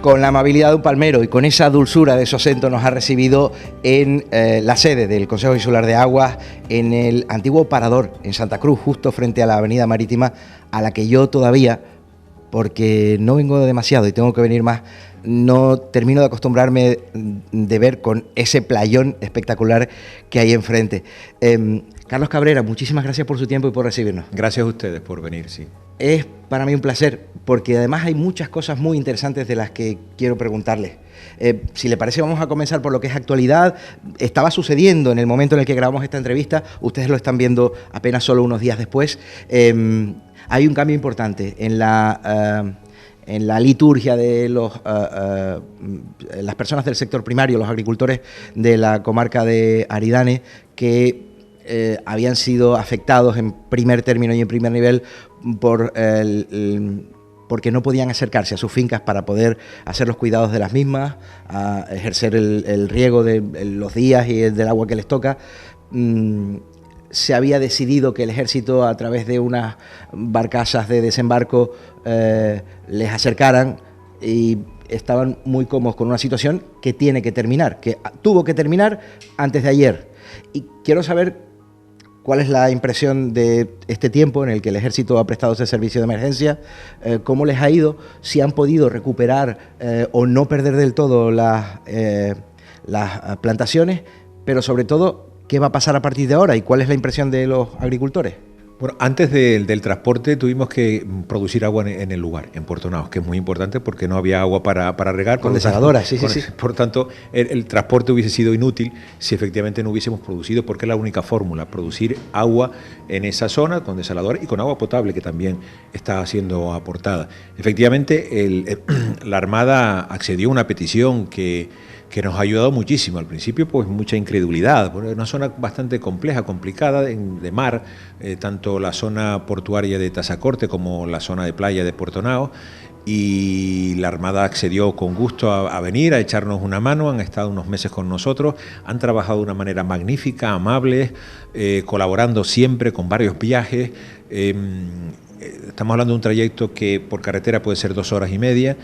con la amabilidad de un palmero y con esa dulzura de su acento nos ha recibido en la sede del Consejo Insular de Aguas, en el antiguo parador en Santa Cruz, justo frente a la avenida marítima, a la que yo todavía, porque no vengo demasiado y tengo que venir más, no termino de acostumbrarme de ver con ese playón espectacular que hay enfrente. Carlos Cabrera, muchísimas gracias por su tiempo y por recibirnos. Gracias a ustedes por venir, sí. Es para mí un placer, porque además hay muchas cosas muy interesantes de las que quiero preguntarles. Si le parece, vamos a comenzar por lo que es actualidad. Estaba sucediendo en el momento en el que grabamos esta entrevista, ustedes lo están viendo apenas solo unos días después. Hay un cambio importante en la liturgia de las personas del sector primario, los agricultores de la comarca de Aridane, que habían sido afectados en primer término y en primer nivel porque no podían acercarse a sus fincas para poder hacer los cuidados de las mismas, a ejercer el riego de los días y del agua que les toca. Se había decidido que el ejército, a través de unas barcazas de desembarco, les acercaran, y estaban muy cómodos con una situación que tiene que terminar, que tuvo que terminar antes de ayer. Y quiero saber cuál es la impresión de este tiempo en el que el ejército ha prestado ese servicio de emergencia, cómo les ha ido, si han podido recuperar o no perder del todo las plantaciones, pero sobre todo, ¿qué va a pasar a partir de ahora y cuál es la impresión de los agricultores? Bueno, antes del transporte tuvimos que producir agua en el lugar, en Puerto Naos, que es muy importante porque no había agua para regar. Con desaladoras, sí. Por tanto, el transporte hubiese sido inútil si efectivamente no hubiésemos producido, porque es la única fórmula, producir agua en esa zona con desaladores y con agua potable, que también está siendo aportada. Efectivamente, la Armada accedió a una petición que nos ha ayudado muchísimo. Al principio, pues mucha incredulidad, porque es una zona bastante compleja, complicada, de mar, tanto la zona portuaria de Tazacorte como la zona de playa de Puerto Naos, y la Armada accedió con gusto a venir, a echarnos una mano. Han estado unos meses con nosotros, han trabajado de una manera magnífica, amable, colaborando siempre con varios viajes. Estamos hablando de un trayecto que por carretera puede ser 2 horas y media,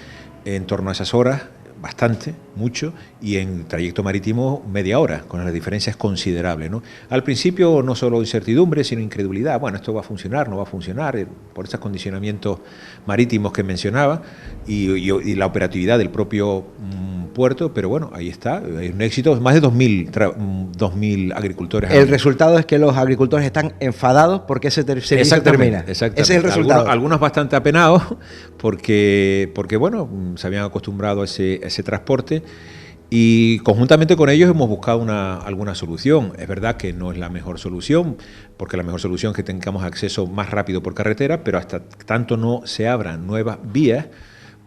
en torno a esas horas, bastante, mucho, y en trayecto marítimo media hora, con las diferencias considerables, ¿no? Al principio no solo incertidumbre, sino incredulidad. Bueno, esto va a funcionar, no va a funcionar, por esos condicionamientos marítimos que mencionaba y la operatividad del propio puerto, pero bueno, ahí está, hay un éxito, más de 2.000 agricultores. El resultado es que los agricultores están enfadados porque ese servicio termina. Exactamente. Ese es el resultado. Algunos bastante apenados porque bueno, se habían acostumbrado a ese transporte, y conjuntamente con ellos hemos buscado alguna solución. Es verdad que no es la mejor solución, porque la mejor solución es que tengamos acceso más rápido por carretera, pero hasta tanto no se abran nuevas vías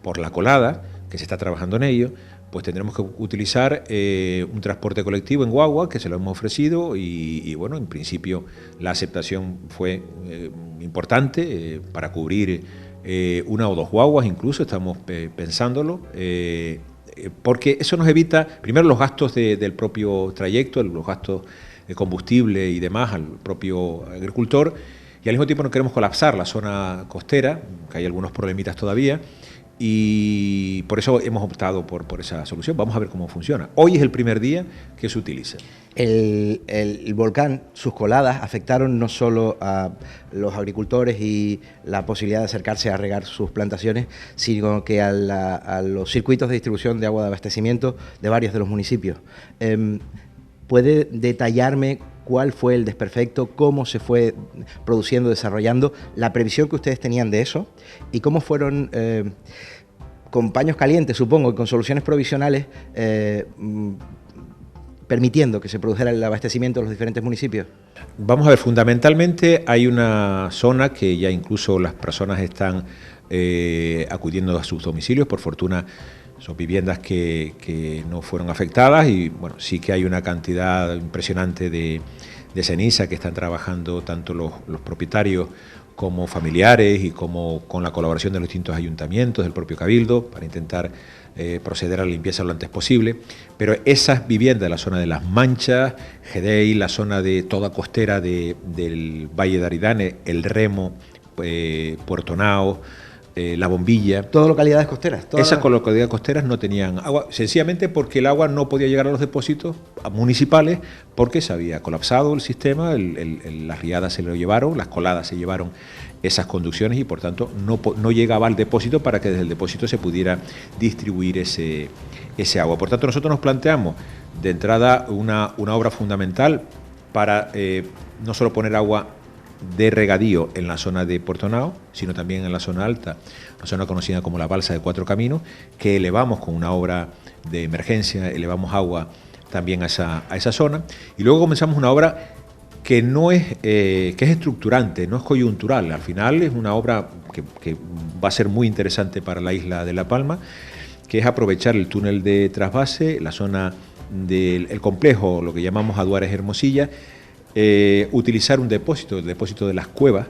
por la colada, que se está trabajando en ello, pues tendremos que utilizar un transporte colectivo en guagua, que se lo hemos ofrecido, y bueno, en principio la aceptación fue importante para cubrir 1 o 2 guaguas, incluso estamos pensándolo, porque eso nos evita, primero, los gastos del propio trayecto, los gastos de combustible y demás al propio agricultor, y al mismo tiempo no queremos colapsar la zona costera, que hay algunos problemitas todavía, y por eso hemos optado por esa solución. Vamos a ver cómo funciona. Hoy es el primer día que se utiliza. El volcán, sus coladas afectaron no solo a los agricultores y la posibilidad de acercarse a regar sus plantaciones, sino que a los circuitos de distribución de agua de abastecimiento de varios de los municipios. ¿Puede detallarme cuál fue el desperfecto, cómo se fue produciendo, desarrollando, la previsión que ustedes tenían de eso y cómo fueron, con paños calientes, supongo, y con soluciones provisionales, permitiendo que se produjera el abastecimiento en los diferentes municipios? Vamos a ver, fundamentalmente hay una zona que ya incluso las personas están acudiendo a sus domicilios. Por fortuna son viviendas que no fueron afectadas, y bueno, sí que hay una cantidad impresionante de ceniza que están trabajando tanto los propietarios como familiares, y como con la colaboración de los distintos ayuntamientos, del propio Cabildo, para intentar proceder a la limpieza lo antes posible. Pero esas viviendas de la zona de Las Manchas, Gedei, la zona de toda costera del Valle de Aridane, El Remo, Puerto Naos, La Bombilla. Todas localidades costeras. Esas localidades costeras no tenían agua, sencillamente porque el agua no podía llegar a los depósitos municipales porque se había colapsado el sistema, las riadas se lo llevaron, las coladas se llevaron esas conducciones y por tanto no llegaba al depósito para que desde el depósito se pudiera distribuir ese agua. Por tanto, nosotros nos planteamos de entrada una obra fundamental para no solo poner agua de regadío en la zona de Puerto Nao, sino también en la zona alta, la zona conocida como la Balsa de Cuatro Caminos, que elevamos con una obra de emergencia, elevamos agua también a esa zona, y luego comenzamos una obra que no es, que es estructurante, no es coyuntural. Al final es una obra que va a ser muy interesante para la isla de La Palma, que es aprovechar el túnel de trasvase, la zona del complejo, lo que llamamos Aduares Hermosilla, utilizar un depósito, el depósito de las cuevas,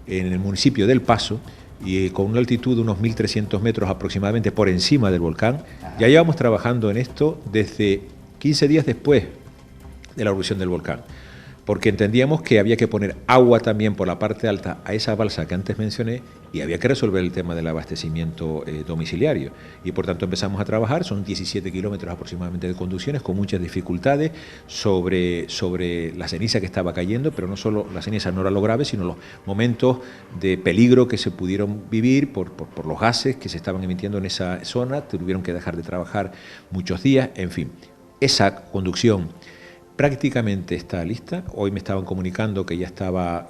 en el municipio del Paso, y con una altitud de unos 1.300 metros aproximadamente por encima del volcán. Ya llevamos trabajando en esto desde 15 días después de la erupción del volcán, porque entendíamos que había que poner agua también por la parte alta a esa balsa que antes mencioné y había que resolver el tema del abastecimiento domiciliario. Y por tanto empezamos a trabajar, son 17 kilómetros aproximadamente de conducciones con muchas dificultades sobre la ceniza que estaba cayendo, pero no solo la ceniza no era lo grave, sino los momentos de peligro que se pudieron vivir por los gases que se estaban emitiendo en esa zona, tuvieron que dejar de trabajar muchos días, en fin. Esa conducción prácticamente está lista. Hoy me estaban comunicando que ya estaba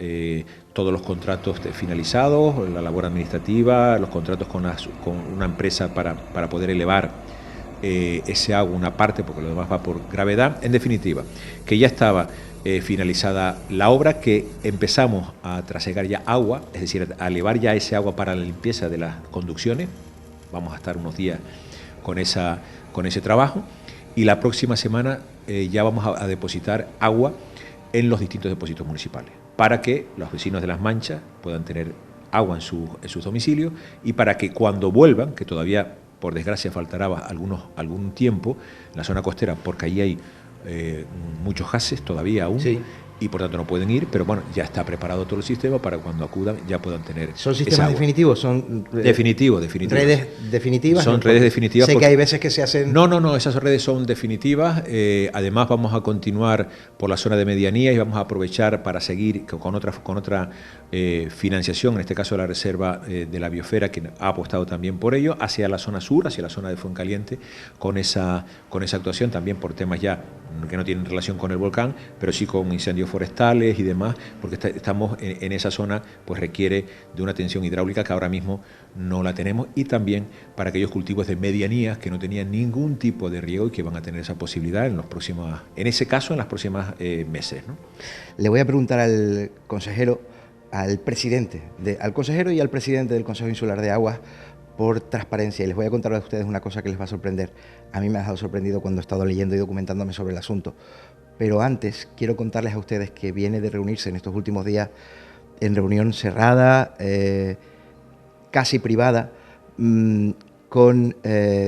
todos los contratos finalizados, la labor administrativa, los contratos con una empresa para poder elevar ese agua, una parte, porque lo demás va por gravedad. En definitiva, que ya estaba finalizada la obra, que empezamos a trasegar ya agua, es decir, a elevar ya ese agua para la limpieza de las conducciones. Vamos a estar unos días con ese trabajo. Y la próxima semana ya vamos a depositar agua en los distintos depósitos municipales, para que los vecinos de Las Manchas puedan tener agua en sus domicilios y para que cuando vuelvan, que todavía por desgracia faltará algún tiempo en la zona costera, porque ahí hay muchos gases todavía aún. Sí. Y por tanto no pueden ir, pero bueno, ya está preparado todo el sistema para cuando acudan ya puedan tener. ¿Son sistemas definitivos? ¿Son definitivos? ¿Redes definitivas? Son redes definitivas. Sé que hay veces que se hacen... No, esas redes son definitivas. Además vamos a continuar por la zona de medianía y vamos a aprovechar para seguir con otra financiación, en este caso la Reserva de la Biosfera, que ha apostado también por ello, hacia la zona sur, hacia la zona de Fuencaliente, con esa actuación también por temas ya que no tienen relación con el volcán, pero sí con incendios forestales y demás, porque estamos en esa zona, pues requiere de una atención hidráulica que ahora mismo no la tenemos, y también para aquellos cultivos de medianías que no tenían ningún tipo de riego y que van a tener esa posibilidad en los próximos meses, ¿no? Le voy a preguntar al consejero, al consejero y al presidente del Consejo Insular de Aguas por transparencia, y les voy a contar a ustedes una cosa que les va a sorprender. A mí me ha dejado sorprendido cuando he estado leyendo y documentándome sobre el asunto. Pero antes quiero contarles a ustedes que viene de reunirse en estos últimos días en reunión cerrada, casi privada, con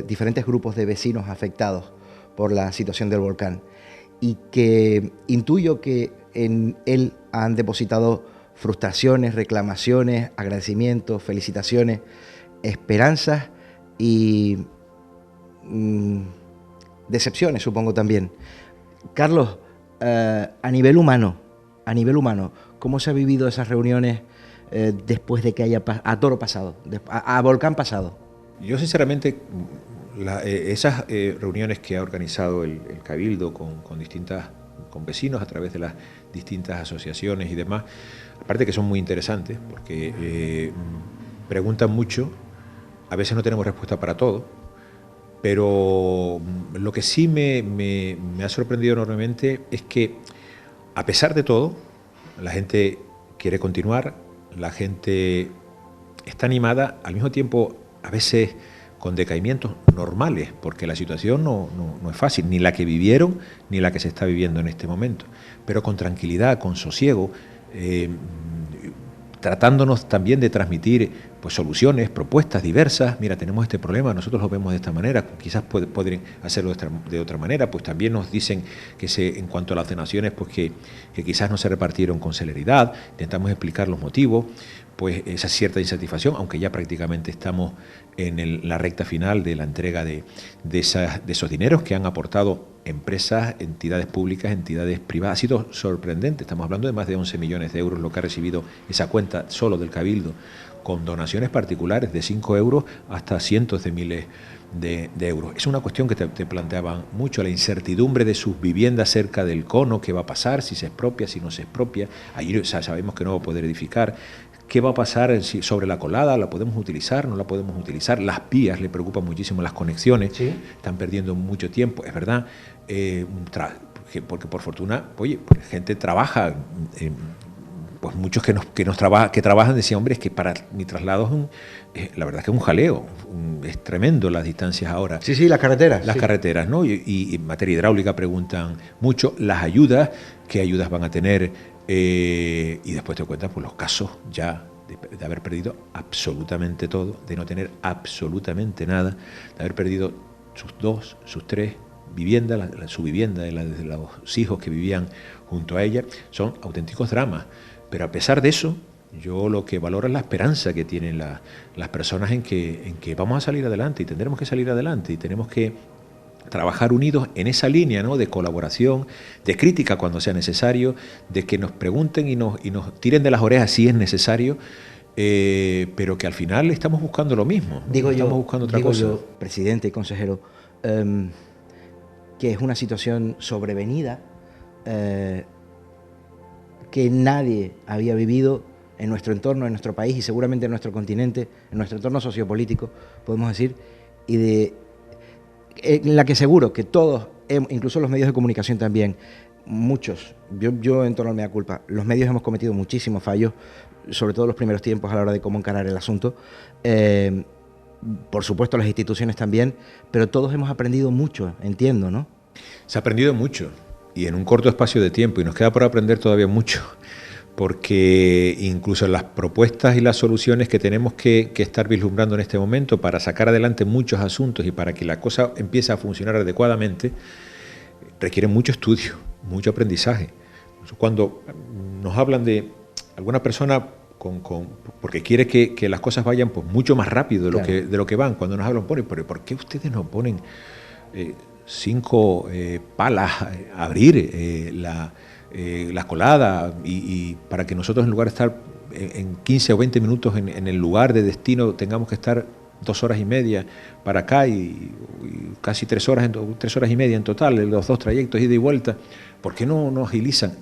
diferentes grupos de vecinos afectados por la situación del volcán, y que intuyo que en él han depositado frustraciones, reclamaciones, agradecimientos, felicitaciones, esperanzas y decepciones, supongo también. Carlos, a nivel humano, ¿cómo se han vivido esas reuniones después de que haya a toro pasado, a volcán pasado? Yo sinceramente, esas reuniones que ha organizado el Cabildo con vecinos a través de las distintas asociaciones y demás, aparte que son muy interesantes porque preguntan mucho, a veces no tenemos respuesta para todo, pero lo que sí me ha sorprendido enormemente es que, a pesar de todo, la gente quiere continuar, la gente está animada, al mismo tiempo a veces con decaimientos normales, porque la situación no es fácil, ni la que vivieron ni la que se está viviendo en este momento, pero con tranquilidad, con sosiego, tratándonos también de transmitir pues soluciones, propuestas diversas. Mira, tenemos este problema, nosotros lo vemos de esta manera, quizás podrían hacerlo de otra manera. Pues también nos dicen que en cuanto a las donaciones, pues que quizás no se repartieron con celeridad, intentamos explicar los motivos, pues esa cierta insatisfacción, aunque ya prácticamente estamos en la recta final de la entrega de esos dineros que han aportado empresas, entidades públicas, entidades privadas. Ha sido sorprendente, estamos hablando de más de 11 millones de euros lo que ha recibido esa cuenta solo del Cabildo, con donaciones particulares de 5 euros hasta cientos de miles de euros. Es una cuestión que te planteaban mucho, la incertidumbre de sus viviendas cerca del cono, qué va a pasar, si se expropia, si no se expropia. Ahí sabemos que no va a poder edificar. ¿Qué va a pasar sobre la colada? ¿La podemos utilizar? ¿No la podemos utilizar? Las vías, le preocupan muchísimo las conexiones, ¿sí? Están perdiendo mucho tiempo, es verdad, porque por fortuna, oye, gente trabaja, pues muchos que trabajan decían, hombre, es que para mi traslado la verdad es que es un jaleo, es tremendo las distancias ahora. Sí, sí, las carreteras. Las carreteras, ¿no? Y en materia hidráulica preguntan mucho las ayudas, qué ayudas van a tener, y después te cuentan pues, los casos ya de haber perdido absolutamente todo, de no tener absolutamente nada, de haber perdido sus 2, sus 3 viviendas, su vivienda y la de los hijos que vivían junto a ella. Son auténticos dramas. Pero a pesar de eso, yo lo que valoro es la esperanza que tienen las personas en que vamos a salir adelante y tendremos que salir adelante y tenemos que trabajar unidos en esa línea, ¿no?, de colaboración, de crítica cuando sea necesario, de que nos pregunten y nos tiren de las orejas si es necesario, pero que al final estamos buscando lo mismo. Estamos buscando otra cosa. Yo, presidente y consejero, que es una situación sobrevenida, que nadie había vivido en nuestro entorno, en nuestro país y seguramente en nuestro continente, en nuestro entorno sociopolítico, podemos decir, y en la que seguro que todos, incluso los medios de comunicación también, muchos, yo en torno al mea culpa, los medios hemos cometido muchísimos fallos, sobre todo en los primeros tiempos a la hora de cómo encarar el asunto, por supuesto las instituciones también, pero todos hemos aprendido mucho, entiendo, ¿no? Se ha aprendido mucho y en un corto espacio de tiempo, y nos queda por aprender todavía mucho, porque incluso las propuestas y las soluciones que tenemos que estar vislumbrando en este momento para sacar adelante muchos asuntos y para que la cosa empiece a funcionar adecuadamente, requieren mucho estudio, mucho aprendizaje. Cuando nos hablan de alguna persona porque quiere que las cosas vayan pues, mucho más rápido de lo que van, cuando nos hablan, pero ¿por qué ustedes no ponen 5 palas a abrir la colada y para que nosotros en lugar de estar en 15 o 20 minutos en el lugar de destino tengamos que estar 2 horas y media para acá y casi 3 horas y media en total, los 2 trayectos ida y vuelta? ¿Por qué no agilizan?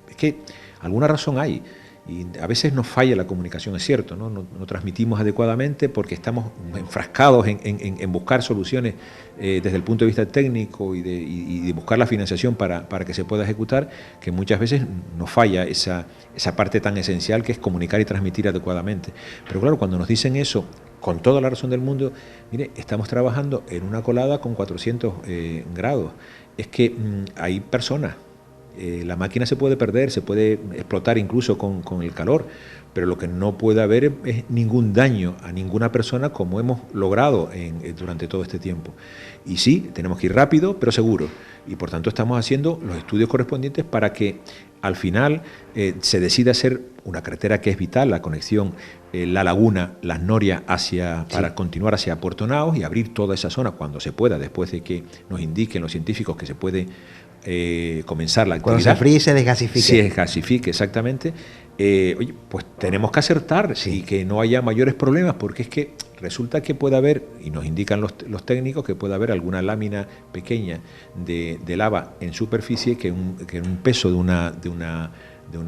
Es que alguna razón hay. Y a veces nos falla la comunicación, es cierto, ¿no? No transmitimos adecuadamente porque estamos enfrascados en buscar soluciones desde el punto de vista técnico y de buscar la financiación para que se pueda ejecutar, que muchas veces nos falla esa parte tan esencial que es comunicar y transmitir adecuadamente. Pero claro, cuando nos dicen eso, con toda la razón del mundo, mire, estamos trabajando en una colada con 400 grados. Es que hay personas. La máquina se puede perder, se puede explotar incluso con el calor, pero lo que no puede haber es ningún daño a ninguna persona como hemos logrado durante todo este tiempo. Y sí, tenemos que ir rápido, pero seguro. Y por tanto estamos haciendo los estudios correspondientes para que al final se decida hacer una carretera que es vital, la conexión La Laguna, Las Norias, para continuar hacia Puerto Naos y abrir toda esa zona cuando se pueda, después de que nos indiquen los científicos que se puede comenzar la actividad. Cuando se fríe y se desgasifique. Se desgasifique, exactamente. Oye, pues tenemos que acertar y que no haya mayores problemas, porque es que resulta que puede haber, y nos indican los técnicos, que puede haber alguna lámina pequeña de lava en superficie que un peso de una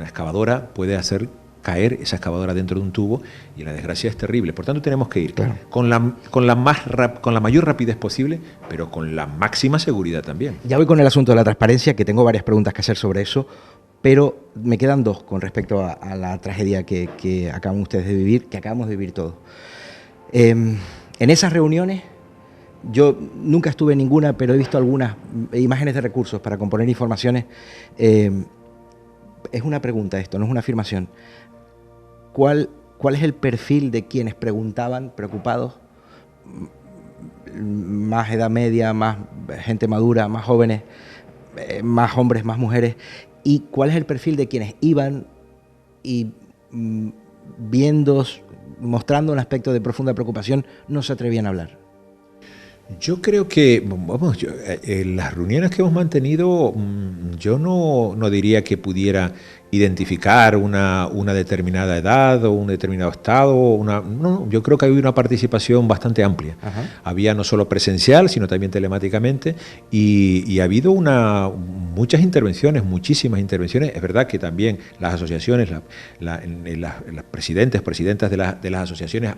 excavadora puede hacer caer esa excavadora dentro de un tubo y la desgracia es terrible. Por tanto, tenemos que ir con la mayor rapidez posible, pero con la máxima seguridad también. Ya voy con el asunto de la transparencia, que tengo varias preguntas que hacer sobre eso, pero me quedan 2 con respecto a la tragedia que acaban ustedes de vivir, que acabamos de vivir todos. En esas reuniones, yo nunca estuve en ninguna, pero he visto algunas imágenes de recursos para componer informaciones. Es una pregunta esto, no es una afirmación. ¿Cuál es el perfil de quienes preguntaban, preocupados? Más edad media, más gente madura, más jóvenes, más hombres, más mujeres. ¿Y cuál es el perfil de quienes iban y viendo, mostrando un aspecto de profunda preocupación, no se atrevían a hablar? Yo creo que, vamos, en las reuniones que hemos mantenido, yo no diría que pudiera identificar una determinada edad o un determinado estado. No, yo creo que había una participación bastante amplia. Ajá. Había no solo presencial, sino también telemáticamente, y ha habido muchas intervenciones, muchísimas intervenciones. Es verdad que también las asociaciones, las presidentas de las asociaciones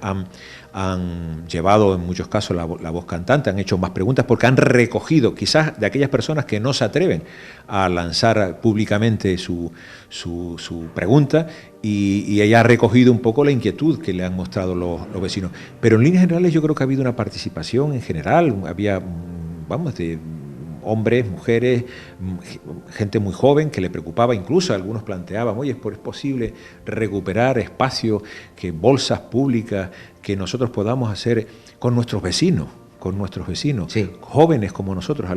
han llevado en muchos casos la voz cantante, han hecho más preguntas porque han recogido, quizás de aquellas personas que no se atreven a lanzar públicamente su pregunta, y ella ha recogido un poco la inquietud que le han mostrado los vecinos. Pero en líneas generales yo creo que ha habido una participación en general, había, vamos, de hombres, mujeres, gente muy joven que le preocupaba, incluso algunos planteaban, oye, ¿es posible recuperar espacios, que bolsas públicas que nosotros podamos hacer con nuestros vecinos? Sí. Jóvenes como nosotros.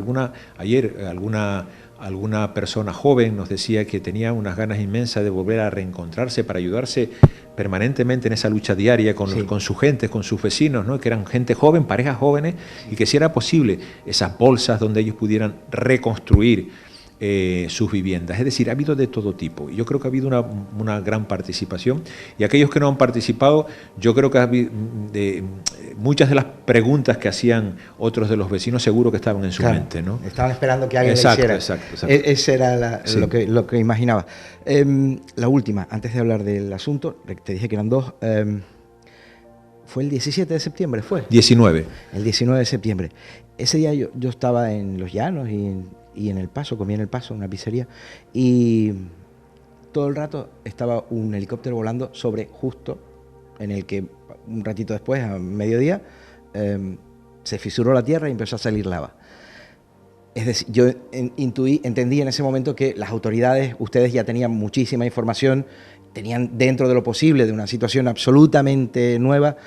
Ayer alguna persona joven nos decía que tenía unas ganas inmensas de volver a reencontrarse para ayudarse permanentemente en esa lucha diaria con su gente, con sus vecinos, ¿no? Que eran gente joven, parejas jóvenes, y que si era posible esas bolsas donde ellos pudieran reconstruir sus viviendas. Es decir, ha habido de todo tipo. Yo creo que ha habido una gran participación, y aquellos que no han participado, yo creo que muchas de las preguntas que hacían otros de los vecinos seguro que estaban en su mente, ¿no? Estaban esperando que alguien le hiciera. Exacto. Ese era lo que imaginaba. La última, antes de hablar del asunto, te dije que eran dos. Fue el 17 de septiembre, ¿fue? 19. El 19 de septiembre. Ese día yo estaba en Los Llanos y en El Paso, comí en El Paso, una pizzería, y todo el rato estaba un helicóptero volando sobre justo en el que un ratito después, a mediodía, se fisuró la tierra y empezó a salir lava. Es decir, yo entendí en ese momento que las autoridades, ustedes ya tenían muchísima información, tenían dentro de lo posible, de una situación absolutamente nueva,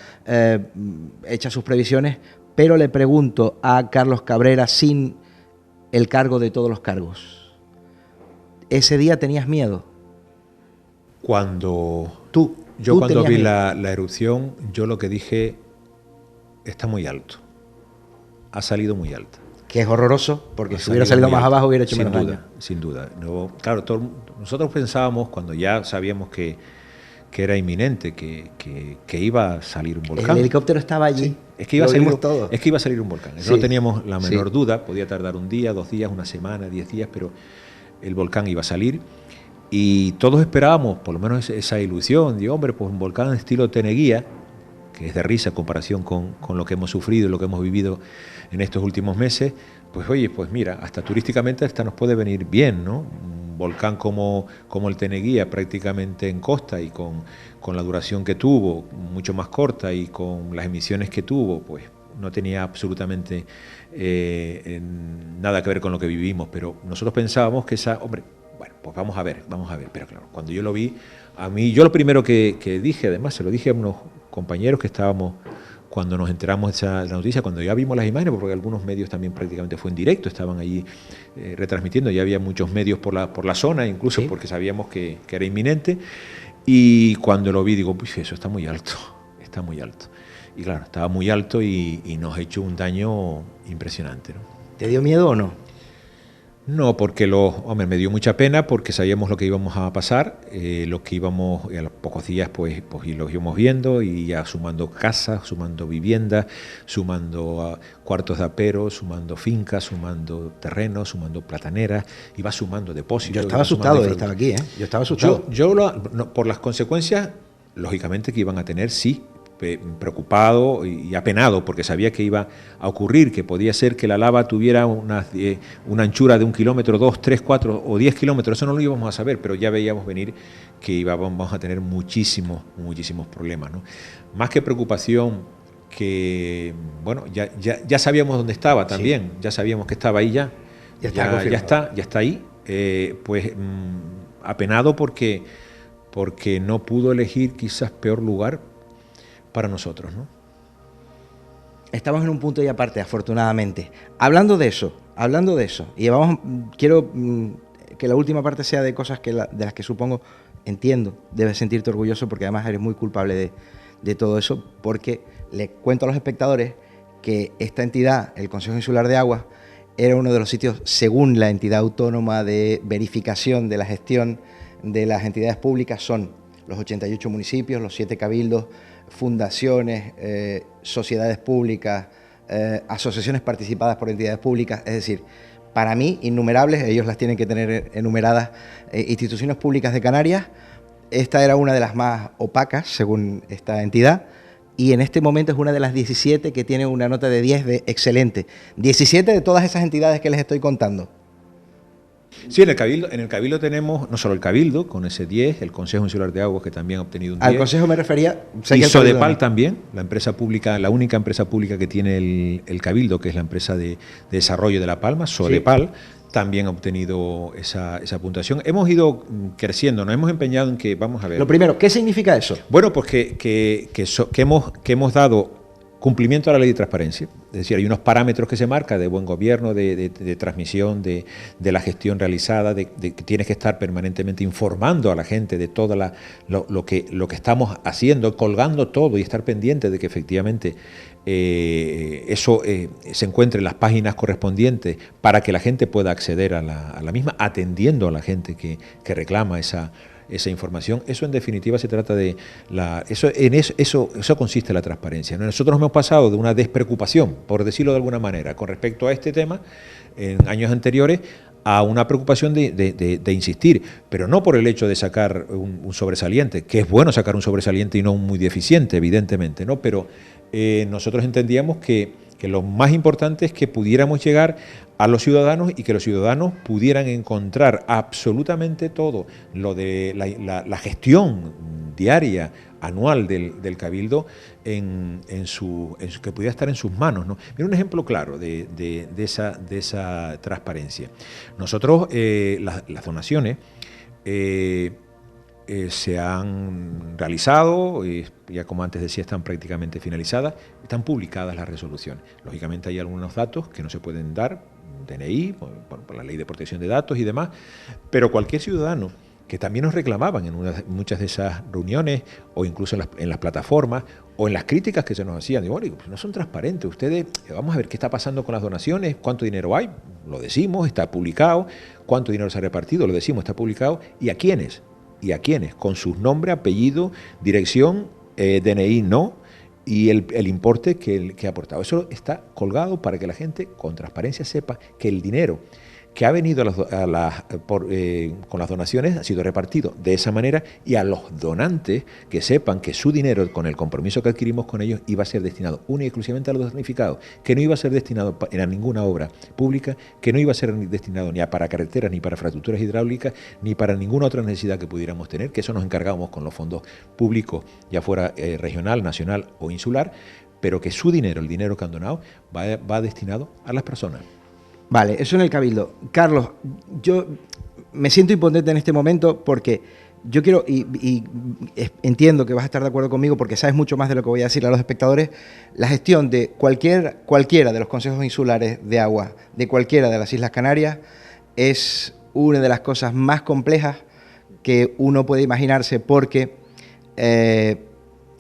hechas sus previsiones, pero le pregunto a Carlos Cabrera, sin el cargo de todos los cargos, ¿ese día tenías miedo? Cuando vi la erupción, yo lo que dije, está muy alto, ha salido muy alto. Que es horroroso, porque si hubiera salido más abajo hubiera hecho menos daño. Sin duda. No, claro, nosotros pensábamos, cuando ya sabíamos que era inminente, que iba a salir un volcán. El helicóptero estaba allí. Sí. Es que iba a salir un volcán. Eso no teníamos la menor duda. Podía tardar un día, 2 días, una semana, 10 días, pero el volcán iba a salir. Y todos esperábamos, por lo menos esa ilusión, de hombre, pues un volcán estilo Teneguía, que es de risa en comparación con lo que hemos sufrido y lo que hemos vivido en estos últimos meses. Pues oye, pues mira, hasta turísticamente hasta nos puede venir bien, ¿no? Un volcán como el Teneguía, prácticamente en costa y con la duración que tuvo, mucho más corta, y con las emisiones que tuvo, pues no tenía absolutamente nada que ver con lo que vivimos. Pero nosotros pensábamos que pues vamos a ver. Pero claro, cuando yo lo vi, yo lo primero que dije, además se lo dije a unos compañeros que estábamos, cuando nos enteramos de la noticia, cuando ya vimos las imágenes, porque algunos medios también prácticamente fue en directo, estaban allí retransmitiendo, ya había muchos medios por la zona, incluso porque sabíamos que era inminente, y cuando lo vi digo, pues eso está muy alto. Y claro, estaba muy alto y nos ha hecho un daño impresionante, ¿no? ¿Te dio miedo o no? No, porque me dio mucha pena, porque sabíamos lo que íbamos a pasar, lo que íbamos, a los pocos días pues lo íbamos viendo, y ya sumando casas, sumando viviendas, sumando cuartos de apero, sumando fincas, sumando terrenos, sumando plataneras, iba sumando depósitos. Yo estaba asustado de estar aquí, Yo estaba asustado. Por las consecuencias, lógicamente, que iban a tener, sí, preocupado y apenado, porque sabía que iba a ocurrir, que podía ser que la lava tuviera una anchura de 1 kilómetro, 2, 3, 4 o 10 kilómetros. Eso no lo íbamos a saber, pero ya veíamos venir que íbamos a tener muchísimos problemas, ¿no? Más que preocupación, que bueno, ya sabíamos dónde estaba también, ya sabíamos que estaba ahí ya está ahí, apenado porque no pudo elegir quizás peor lugar para nosotros, ¿no? Estamos en un punto y aparte, afortunadamente. Hablando de eso, y quiero que la última parte sea de cosas de las que supongo entiendo, debes sentirte orgulloso porque además eres muy culpable de todo eso, porque le cuento a los espectadores que esta entidad, el Consejo Insular de Aguas, era uno de los sitios, según la entidad autónoma de verificación de la gestión de las entidades públicas, son los 88 municipios, los 7 cabildos, fundaciones, sociedades públicas, asociaciones participadas por entidades públicas, es decir, para mí, innumerables, ellos las tienen que tener enumeradas, instituciones públicas de Canarias. Esta era una de las más opacas, según esta entidad, y en este momento es una de las 17 que tiene una nota de 10 de excelente. 17 de todas esas entidades que les estoy contando. Sí, en el Cabildo tenemos no solo el Cabildo, con ese 10, el Consejo Insular de Aguas, que también ha obtenido un 10. Al Consejo me refería... Y Sodepal también, la empresa pública, la única empresa pública que tiene el Cabildo, que es la empresa de desarrollo de La Palma, Sodepal, sí, también ha obtenido esa puntuación. Hemos ido creciendo, nos hemos empeñado en que, vamos a ver... Lo primero, ¿qué significa eso? Bueno, pues que hemos dado cumplimiento a la ley de transparencia, es decir, hay unos parámetros que se marcan de buen gobierno, de transmisión, de la gestión realizada, de que tienes que estar permanentemente informando a la gente de todo lo que estamos haciendo, colgando todo y estar pendiente de que efectivamente eso se encuentre en las páginas correspondientes para que la gente pueda acceder a la misma, atendiendo a la gente que reclama esa información. Eso en definitiva se trata de eso consiste en la transparencia, ¿no? Nosotros hemos pasado de una despreocupación, por decirlo de alguna manera, con respecto a este tema en años anteriores, a una preocupación de insistir, pero no por el hecho de sacar un sobresaliente, que es bueno sacar un sobresaliente y no un muy deficiente, evidentemente, ¿no? Pero nosotros entendíamos que lo más importante es que pudiéramos llegar a los ciudadanos y que los ciudadanos pudieran encontrar absolutamente todo lo de la gestión diaria, anual del Cabildo que pudiera estar en sus manos, ¿no? Mira un ejemplo claro de esa transparencia. Nosotros, las donaciones se han realizado, ya como antes decía, están prácticamente finalizadas, están publicadas las resoluciones. Lógicamente hay algunos datos que no se pueden dar, DNI, por la ley de protección de datos y demás, pero cualquier ciudadano que también nos reclamaban en muchas de esas reuniones o incluso en las plataformas o en las críticas que se nos hacían, digo, bueno, pues no son transparentes, ustedes, vamos a ver qué está pasando con las donaciones, cuánto dinero hay, lo decimos, está publicado, cuánto dinero se ha repartido, lo decimos, está publicado, y a quiénes, con sus nombres, apellido, dirección, DNI no, y el importe que ha aportado. Eso está colgado para que la gente con transparencia sepa que el dinero que ha venido con las donaciones ha sido repartido de esa manera, y a los donantes que sepan que su dinero, con el compromiso que adquirimos con ellos, iba a ser destinado única y exclusivamente a los damnificados, que no iba a ser destinado a ninguna obra pública, que no iba a ser destinado ni para carreteras, ni para infraestructuras hidráulicas, ni para ninguna otra necesidad que pudiéramos tener, que eso nos encargábamos con los fondos públicos, ya fuera regional, nacional o insular, pero que su dinero, el dinero que han donado, va destinado a las personas. Vale, eso en el Cabildo. Carlos, yo me siento impotente en este momento porque yo quiero, y entiendo que vas a estar de acuerdo conmigo porque sabes mucho más de lo que voy a decir a los espectadores, la gestión de cualquiera de los consejos insulares de agua de cualquiera de las Islas Canarias es una de las cosas más complejas que uno puede imaginarse, porque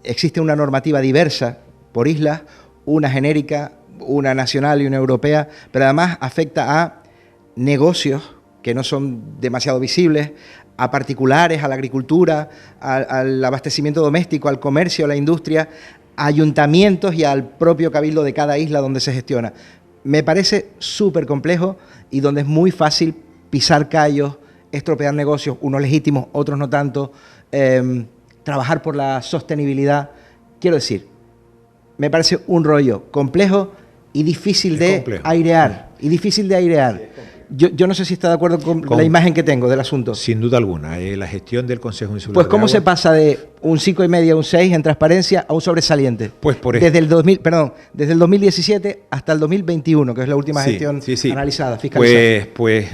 existe una normativa diversa por islas, una genérica, una nacional y una europea, pero además afecta a negocios que no son demasiado visibles, a particulares, a la agricultura, al abastecimiento doméstico, al comercio, a la industria, a ayuntamientos y al propio cabildo de cada isla donde se gestiona. Me parece súper complejo y donde es muy fácil pisar callos, estropear negocios, unos legítimos, otros no tanto, trabajar por la sostenibilidad. Quiero decir, me parece un rollo complejo y difícil de airear. Yo no sé si está de acuerdo con la imagen que tengo del asunto. Sin duda alguna, la gestión del Consejo Insular Pues ¿cómo de se pasa de un 5,5 a un 6 en transparencia a un sobresaliente? Pues por desde el 2017 hasta el 2021, que es la última gestión analizada, fiscalizada. Pues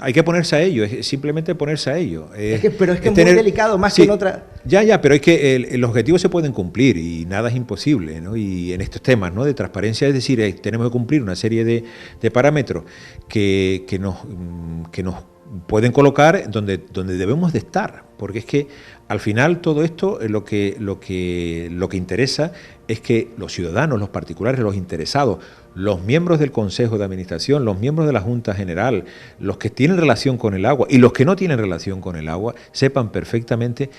hay que ponerse a ello, es simplemente ponerse a ello. Pero es muy delicado, más que en otra... Ya, pero es que los objetivos se pueden cumplir y nada es imposible, ¿no? Y en estos temas, ¿no?, de transparencia, es decir, tenemos que cumplir una serie de parámetros que nos pueden colocar donde debemos de estar, porque es que al final todo esto lo que interesa es que los ciudadanos, los particulares, los interesados, los miembros del Consejo de Administración, los miembros de la Junta General, los que tienen relación con el agua y los que no tienen relación con el agua, sepan perfectamente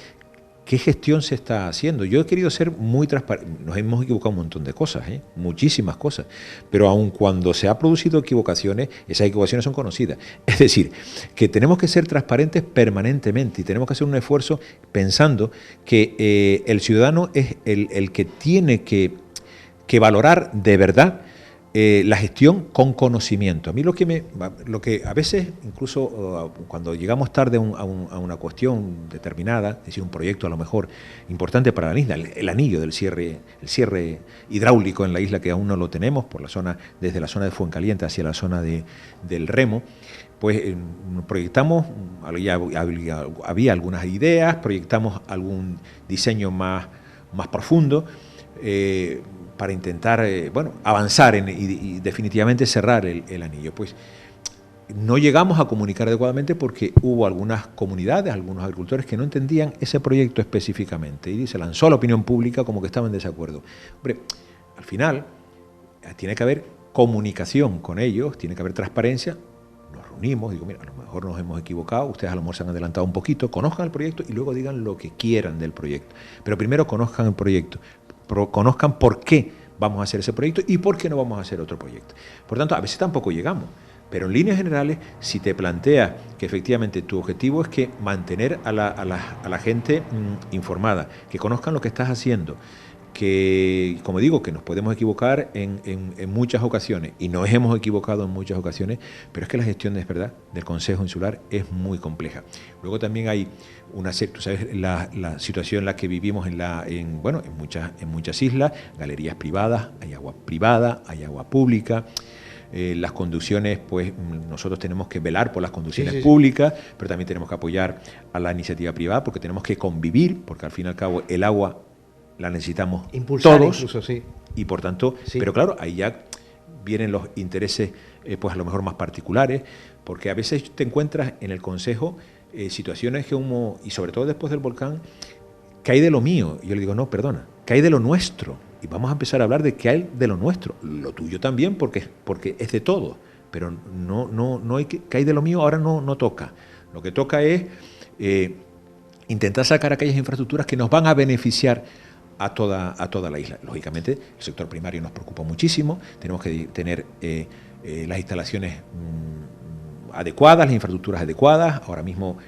qué gestión se está haciendo. Yo he querido ser muy transparente. Nos hemos equivocado un montón de cosas, muchísimas cosas, pero aun cuando se han producido equivocaciones, esas equivocaciones son conocidas. Es decir, que tenemos que ser transparentes permanentemente y tenemos que hacer un esfuerzo pensando que el ciudadano es el que tiene que valorar de verdad la gestión con conocimiento. A mí lo que a veces, incluso cuando llegamos tarde a una cuestión determinada, es decir, un proyecto a lo mejor importante para la isla, el anillo del cierre, el cierre hidráulico en la isla que aún no lo tenemos, por la zona, desde la zona de Fuencaliente hacia la zona del Remo, pues proyectamos, había algunas ideas, proyectamos algún diseño más profundo, para intentar avanzar y definitivamente cerrar el anillo. Pues no llegamos a comunicar adecuadamente porque hubo algunas comunidades, algunos agricultores que no entendían ese proyecto específicamente y se lanzó a la opinión pública como que estaban en desacuerdo. Hombre, al final tiene que haber comunicación con ellos, tiene que haber transparencia. Nos reunimos, digo, mira, a lo mejor nos hemos equivocado, ustedes a lo mejor se han adelantado un poquito, conozcan el proyecto y luego digan lo que quieran del proyecto. Pero primero conozcan el proyecto. Conozcan por qué vamos a hacer ese proyecto y por qué no vamos a hacer otro proyecto. Por tanto, a veces tampoco llegamos, pero en líneas generales, si te planteas que efectivamente tu objetivo es que mantener a la gente informada, que conozcan lo que estás haciendo, que, como digo, que nos podemos equivocar en muchas ocasiones, y nos hemos equivocado en muchas ocasiones, pero es que la gestión, es verdad, del Consejo Insular es muy compleja. Luego también hay tú sabes, la situación en la que vivimos en muchas islas, galerías privadas, hay agua privada, hay agua pública. Las conducciones, pues nosotros tenemos que velar por las conducciones públicas, pero también tenemos que apoyar a la iniciativa privada porque tenemos que convivir, porque al fin y al cabo el agua la necesitamos impulsar todos, incluso, sí. Y por tanto, pero claro, ahí ya vienen los intereses, pues a lo mejor más particulares, porque a veces te encuentras en el Consejo situaciones y sobre todo después del volcán, que hay de lo mío. Y yo le digo, no, perdona, que hay de lo nuestro. Y vamos a empezar a hablar de que hay de lo nuestro. Lo tuyo también, porque es de todo. Pero no hay que hay de lo mío, ahora no toca. Lo que toca es intentar sacar aquellas infraestructuras que nos van a beneficiar a toda la isla. Lógicamente, el sector primario nos preocupa muchísimo. Tenemos que tener las instalaciones adecuadas, las infraestructuras adecuadas. Ahora mismo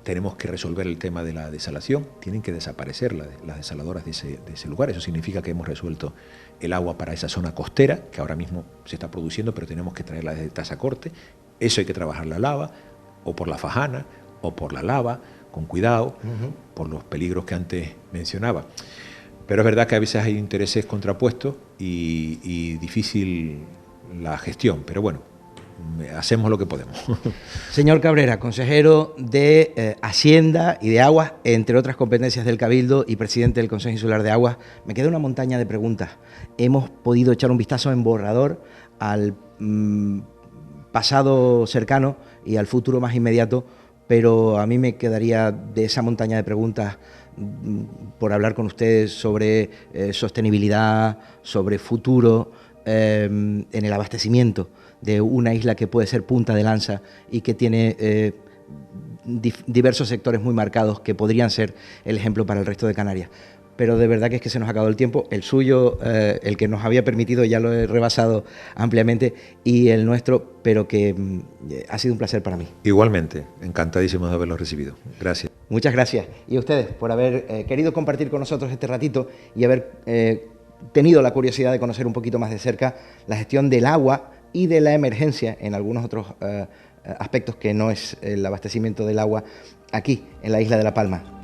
tenemos que resolver el tema de la desalación. Tienen que desaparecer las desaladoras de ese lugar. Eso significa que hemos resuelto el agua para esa zona costera, que ahora mismo se está produciendo, pero tenemos que traerla desde Tazacorte. Eso hay que trabajar la lava, o por la Fajana, o por la lava, con cuidado, por los peligros que antes mencionaba. Pero es verdad que a veces hay intereses contrapuestos y difícil la gestión, pero bueno, hacemos lo que podemos. Señor Cabrera, consejero de Hacienda y de Aguas, entre otras competencias del Cabildo y presidente del Consejo Insular de Aguas, me queda una montaña de preguntas. Hemos podido echar un vistazo en borrador al pasado cercano y al futuro más inmediato, pero a mí me quedaría de esa montaña de preguntas por hablar con ustedes sobre sostenibilidad, sobre futuro en el abastecimiento de una isla que puede ser punta de lanza y que tiene diversos sectores muy marcados que podrían ser el ejemplo para el resto de Canarias. Pero de verdad que es que se nos ha acabado el tiempo. El suyo, el que nos había permitido, ya lo he rebasado ampliamente, y el nuestro, pero que ha sido un placer para mí. Igualmente, encantadísimo de haberlo recibido. Gracias. Muchas gracias. Y a ustedes por haber querido compartir con nosotros este ratito y haber tenido la curiosidad de conocer un poquito más de cerca la gestión del agua y de la emergencia en algunos otros aspectos que no es el abastecimiento del agua aquí en la isla de La Palma.